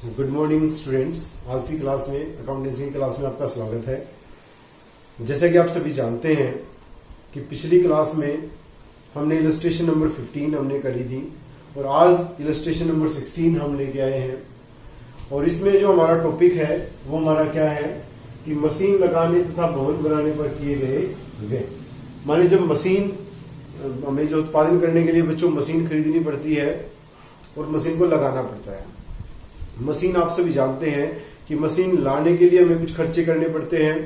Good morning students. आज की class में अकाउंटेंसी की क्लास में आपका स्वागत है। जैसा कि आप सभी जानते हैं कि पिछली क्लास में हमने इलस्ट्रेशन नंबर 15 हमने करी थी और आज इलस्ट्रेशन नंबर 16 हम लेके आए हैं। और इसमें जो हमारा टॉपिक है वो हमारा क्या है कि मशीन लगाने तथा भवन बनाने पर किए गए व्यय। माने जब मशीन हमें जो उत्पादन करने के लिए बच्चों मशीन खरीदनी पड़ती है और मशीन को लगाना पड़ता है। मशीन आप सभी जानते हैं कि मशीन लाने के लिए हमें कुछ खर्चे करने पड़ते हैं,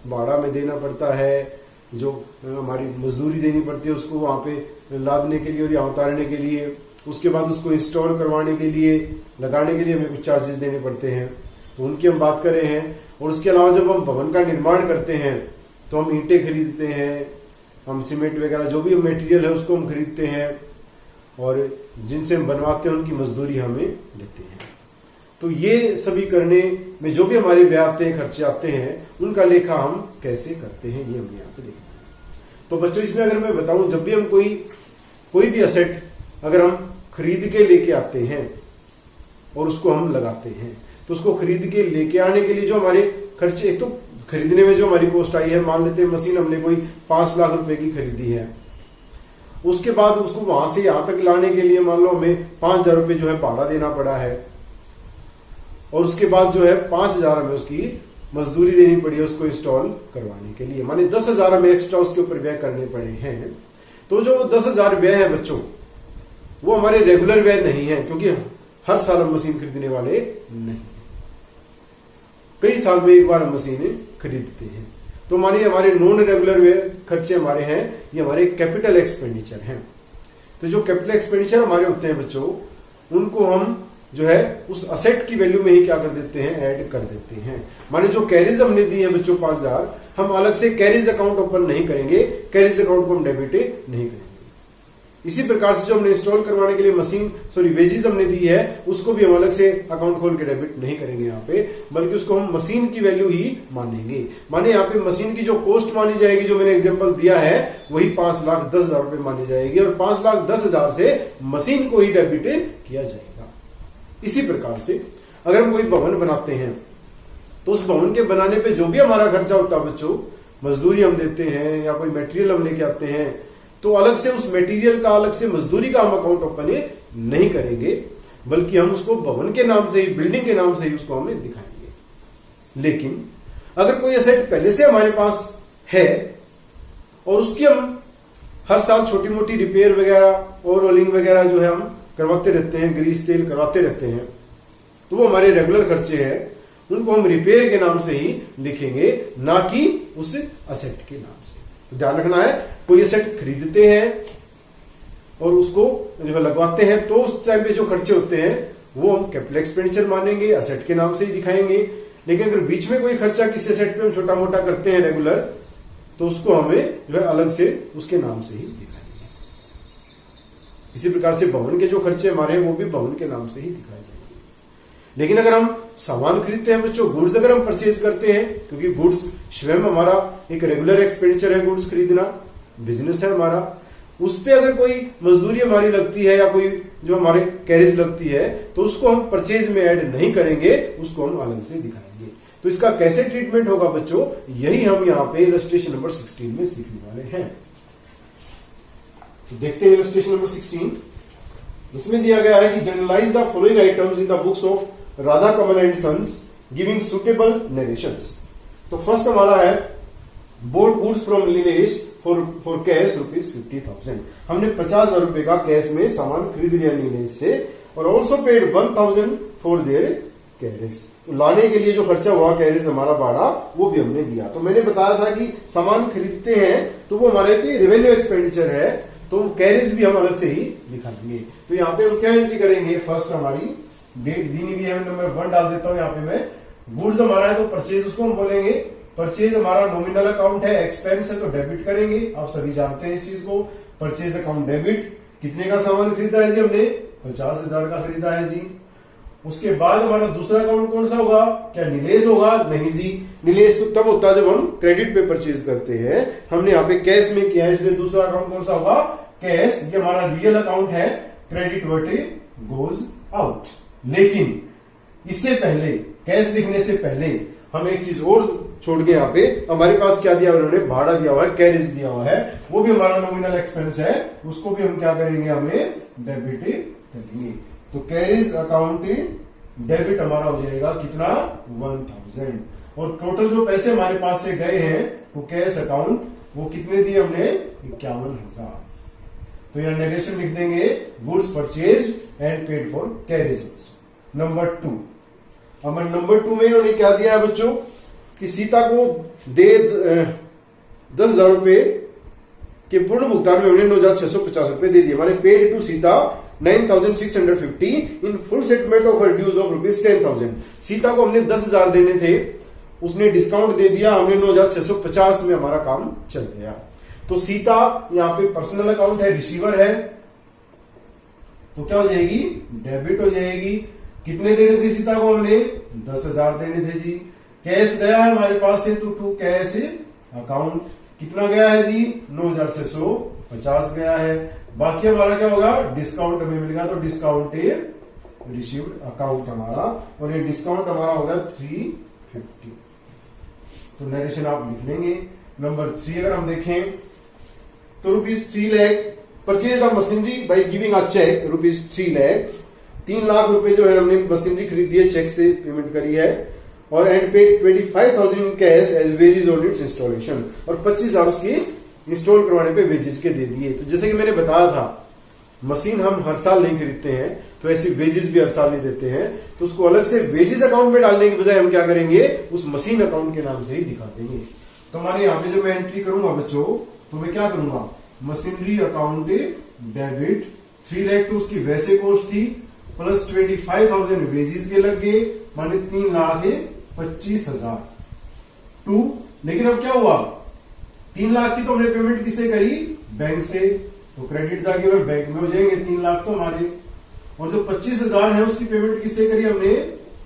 भाड़ा में देना पड़ता है, जो हमारी मजदूरी देनी पड़ती है उसको वहां पे लादने के लिए और यहाँ उतारने के लिए, उसके बाद उसको इंस्टॉल करवाने के लिए, लगाने के लिए हमें कुछ चार्जेस देने पड़ते हैं, तो उनकी हम बात कर रहे हैं। और उसके अलावा जब हम भवन का निर्माण करते हैं तो हम ईंटें खरीदते हैं, हम सीमेंट वगैरह जो भी मटेरियल है उसको हम खरीदते हैं और जिनसे हम बनवाते हैं उनकी मजदूरी हमें देते हैं। तो ये सभी करने में जो भी हमारे व्यय आते हैं, खर्चे आते हैं, उनका लेखा हम कैसे करते हैं ये हम यहाँ पे देखते हैं। तो बच्चों इसमें अगर मैं बताऊं, जब भी हम कोई भी असेट अगर हम खरीद के लेके आते हैं और उसको हम लगाते हैं, तो उसको खरीद के लेके आने के लिए जो हमारे खर्चे, एक तो खरीदने में जो हमारी कॉस्ट आई है, मान लेते हैं मशीन हमने कोई 5 लाख रुपए की खरीदी है, उसके बाद उसको वहां से यहां तक लाने के लिए मान लो हमें 5,000 रुपए जो है भाड़ा देना पड़ा है और उसके बाद जो है 5,000 हमें उसकी मजदूरी देनी पड़ी है उसको इंस्टॉल करवाने के लिए, माने 10,000 हमें एक्स्ट्रा उसके ऊपर व्यय करने पड़े हैं। तो जो 10,000 व्यय है बच्चों वो हमारे रेगुलर व्यय नहीं है, क्योंकि हर साल हम मशीन खरीदने वाले नहीं, कई साल में एक बार हम मशीनें खरीदते हैं। तो मानिए हमारे नॉन रेगुलर व्यय खर्चे हमारे हैं, ये हमारे कैपिटल एक्सपेंडिचर हैं। तो जो कैपिटल एक्सपेंडिचर हमारे होते हैं बच्चों, उनको हम जो है उस असेट की वैल्यू में ही क्या कर देते हैं, ऐड कर देते हैं। माने जो कैरिज हमने दी है बच्चों 5,000, हम अलग से कैरिज अकाउंट ओपन नहीं करेंगे, कैरिज अकाउंट को हम डेबिट नहीं करेंगे। इसी प्रकार से जो हमने इंस्टॉल करवाने के लिए वेजेस हमने दी है, उसको भी हम अलग से अकाउंट खोल के डेबिट नहीं करेंगे यहाँ पे, बल्कि उसको हम मशीन की वैल्यू ही मानेंगे। माने यहाँ पे मशीन की जो कॉस्ट मानी जाएगी, जो मैंने एग्जांपल दिया है, वही 5,10,000 रुपए मानी जाएगी और 5,10,000 से मशीन को ही डेबिट किया जाएगा। इसी प्रकार से अगर हम कोई भवन बनाते हैं तो उस भवन के बनाने पे जो भी हमारा खर्चा होता है बच्चों, मजदूरी हम देते हैं या कोई मटेरियल हम लेके आते हैं, तो अलग से उस मटेरियल का, अलग से मजदूरी का हम अकाउंट ओपन नहीं करेंगे, बल्कि हम उसको भवन के नाम से ही, बिल्डिंग के नाम से ही उसको हमें दिखाएंगे। लेकिन अगर कोई एसेट पहले से हमारे पास है और उसकी हम हर साल छोटी मोटी रिपेयर वगैरह और रोलिंग वगैरह जो है हम करवाते रहते हैं, ग्रीस तेल करवाते रहते हैं, तो वो हमारे रेगुलर खर्चे हैं, उनको हम रिपेयर के नाम से ही लिखेंगे, ना कि उस असेट के नाम से। तो ध्यान रखना है, कोई असेट खरीदते हैं और उसको जो है लगवाते हैं, तो उस टाइम पे जो खर्चे होते हैं वो हम कैपिटल एक्सपेंडिचर मानेंगे, असेट के नाम से ही दिखाएंगे। लेकिन अगर बीच में कोई खर्चा किसी असेट पे हम छोटा मोटा करते हैं रेगुलर, तो उसको हमें जो है अलग से उसके नाम से ही दिखाएंगे। इसी प्रकार से भवन के जो खर्चे हमारे हैं वो भी भवन के नाम से ही दिखाए जाएंगे। लेकिन अगर हम सामान खरीदते हैं बच्चों, गुड्स अगर हम परचेज करते हैं, क्योंकि गुड्स स्वयं हमारा एक रेगुलर एक्सपेंडिचर है, गुड्स खरीदना बिजनेस है हमारा, उस पे अगर कोई मजदूरी हमारी लगती है या कोई जो हमारे कैरेज लगती है, तो उसको हम परचेज में ऐड नहीं करेंगे, उसको हम अलग से दिखाएंगे। तो इसका कैसे ट्रीटमेंट होगा बच्चों, यही हम यहाँ पे इलस्ट्रेशन नंबर 16 में सीखने वाले हैं। तो देखते हैं इलस्ट्रेशन नंबर 16। इसमें दिया गया है कि journalise the following items in the books of Radha Kamal and sons giving suitable narrations. तो फर्स्ट हमारा है bought goods from Nilesh for cash ₹50,000। हमने 50,000 रुपए का कैश में सामान खरीद लिया नीलेश से और also paid 1,000 for their carriage. तो लाने के लिए जो खर्चा हुआ कैरेज हमारा भाड़ा, वो भी हमने दिया। तो मैंने बताया था कि सामान खरीदते हैं तो वो हमारे रेवेन्यू एक्सपेंडिचर है, तो कैरेज भी हम अलग से ही दिखाएंगे। तो यहाँ पे हम क्या एंट्री करेंगे, फर्स्ट हमारी डेट दी नहीं है, नंबर 1 डाल देता हूं यहाँ पे मैं। गुड्स हमारा है तो परचेज उसको हम बोलेंगे, परचेज हमारा नॉमिनल अकाउंट है, एक्सपेंस है तो डेबिट करेंगे, आप सभी जानते हैं इस चीज को। परचेज अकाउंट डेबिट, कितने का सामान खरीदा है जी हमने, 50,000 का खरीदा है जी। उसके बाद हमारा दूसरा अकाउंट कौन सा होगा, क्या नीलेश होगा, नहीं जी, नीलेश तो तब होता है जब हम क्रेडिट पे परचेज करते हैं, हमने यहाँ पे कैश में किया है, इसलिए दूसरा अकाउंट कौन सा होगा, कैश। ये हमारा रियल अकाउंट है, क्रेडिट वर्टे गोज आउट। लेकिन इससे पहले कैश लिखने से पहले हम एक चीज और छोड़ के यहाँ पे हमारे पास क्या दिया उन्होंने, भाड़ा दिया हुआ है, कैरेज दिया हुआ है, वो भी हमारा नॉमिनल एक्सपेंस है, उसको भी हम क्या करेंगे, हमें डेबिट करेंगे। तो कैरेज अकाउंट डेबिट हमारा हो जाएगा कितना, 1000। और टोटल जो पैसे हमारे पास से गए हैं वो कैश अकाउंट वो कितने दिए हमने, 51,000। तो यहाँ नेगेशन लिख देंगे, goods purchase and paid for carriage. Number 2, अब नंबर 2 में इन्होंने क्या दिया है बच्चों कि सीता को दे 10,000 रुपए के पूर्ण भुगतान में हमने 9,650 रुपए दे दिए, माने paid to Sita 9,650 in full settlement of her dues of ₹10,000। Sita को हमने 10,000 देने थे, उसने डिस्काउंट दे दिया, हमने 9,650 में हमारा काम चल गया। तो सीता यहाँ पे पर्सनल अकाउंट है, रिसीवर है, तो क्या हो जाएगी, डेबिट हो जाएगी। कितने देने थे सीता को हमने, 10,000 देने थे जी। कैश गया है हमारे पास से, तो टू कैश अकाउंट कितना गया है जी, 9,650 गया है। बाकी हमारा क्या होगा, डिस्काउंट हमें मिलेगा, तो डिस्काउंट रिसीव्ड अकाउंट हमारा, और ये डिस्काउंट हमारा होगा 350। तो नरेशन आप लिख लेंगे। नंबर 3 अगर हम देखें तो ₹3 lakh purchase of machinery by giving a cheque, ₹3 lakh, 3 lakh रुपए जो है हमने मशीनरी खरीदी है, चेक से पेमेंट करी है, और and paid 25,000 in cash as wages on its installation, और 25,000 उसकी इंस्टॉल करवाने पे वेजेस के दे दिए। तो जैसे कि मैंने बताया था, मशीन हम हर साल नहीं खरीदते हैं, तो ऐसी वेजेस भी हर साल नहीं देते हैं, तो उसको अलग से वेजेस अकाउंट में डालने की बजाय हम क्या करेंगे, उस मशीन अकाउंट के नाम से ही दिखा देंगे। तो हमारे यहाँ पे जो मैं एंट्री करूंगा बच्चों, तो मैं क्या करूंगा, मशीनरी अकाउंट डेबिट 3 लाख तो उसकी वैसे कॉस्ट थी, प्लस 25,000 वेजेस के लग गए, माने 3,25,000 टू। लेकिन अब क्या हुआ, 3 लाख की तो हमने पेमेंट किससे करी, बैंक से, तो क्रेडिट था कि अगर बैंक में हो जाएंगे 3 लाख तो हमारे, और जो 25,000 है उसकी पेमेंट किससे करी हमने,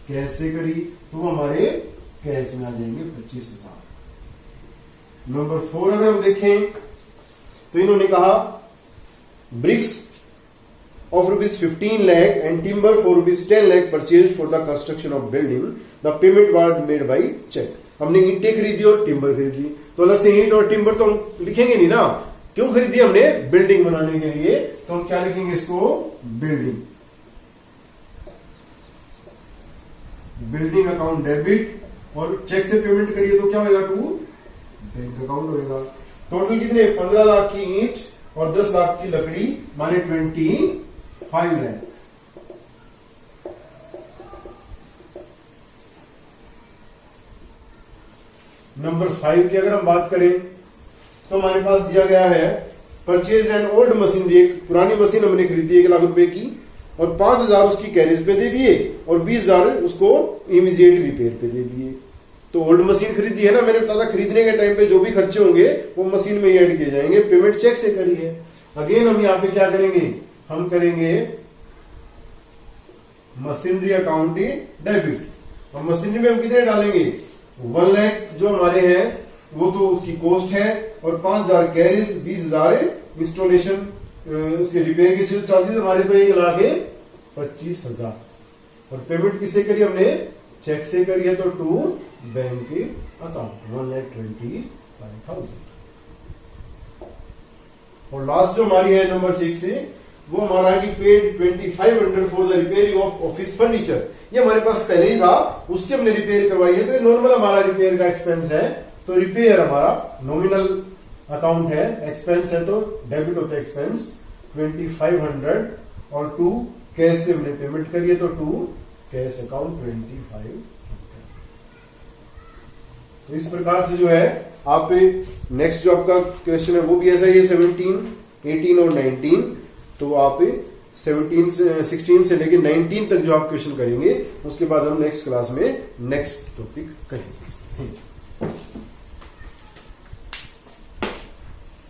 कैश से करी, तो वो हमारे कैश में आ जाएंगे 25,000। नंबर 4 अगर हम देखें तो इन्होंने कहा BRICS of ₹15 lakh and timber for ₹10 lakh purchased for the construction of building. The payment was made by check. हमने ईंटें खरीदी और टिम्बर खरीदी, तो अलग से ईंट और टिम्बर तो हम लिखेंगे नहीं ना, क्यों खरीदी हमने, बिल्डिंग बनाने के लिए, तो हम क्या लिखेंगे इसको, बिल्डिंग। बिल्डिंग अकाउंट डेबिट, और चेक से पेमेंट करिए तो क्या होगा, टू बैंक अकाउंट होगा। टोटल कितने, 15 लाख की ईंट और 10 लाख की लकड़ी, माने 25 लाख। नंबर 5 की अगर हम बात करें तो हमारे पास दिया गया है परचेज एंड ओल्ड मशीनरी, एक पुरानी मशीन हमने खरीदी 1 लाख रुपए की, और 5,000 उसकी कैरेज पे दे दिए, और 20,000 उसको इमीडिएट रिपेयर पे दे दिए। तो ओल्ड मशीन खरीदी है ना, मैंने बताया था खरीदने के टाइम पे जो भी खर्चे होंगे वो मशीन में ही ऐड किए जाएंगे, पेमेंट चेक से करी है। अगेन हम यहाँ पे क्या करेंगे, हम करेंगे मशीनरी अकाउंट डेबिट, और मशीनरी में हम कितने डालेंगे, 1 लाख जो हमारे हैं वो तो उसकी कॉस्ट है, और 5,000 कैरेज, 20,000 इंस्टॉलेशन, उसके रिपेयर के चार्जेस हमारे, तो 1,25,000। और पेमेंट किससे करी हमने, चेक से करी है, तो टू बैंक अकाउंट 1,25,000। और लास्ट जो हमारी है नंबर 6 से, वो हमारा है कि paid 2500 for the repairing of office furniture. ये हमारे पास पहले ही था, उसके हमने रिपेयर करवाई है, तो ये नॉर्मल हमारा रिपेयर का एक्सपेंस है, तो रिपेयर हमारा नॉमिनल अकाउंट है, एक्सपेंस है, तो डेबिट होता है एक्सपेंस 2500, और टू कैश से हमने पेमेंट करी है, तो टू कैश अकाउंट 2500। तो इस प्रकार से जो है आप नेक्स्ट जो आपका क्वेश्चन है वो भी ऐसा ही है, 17, 18 और 19। तो आप 16 से लेकर 19 तक जो आप क्वेश्चन करेंगे, उसके बाद हम नेक्स्ट क्लास में नेक्स्ट टॉपिक करेंगे। Thank you.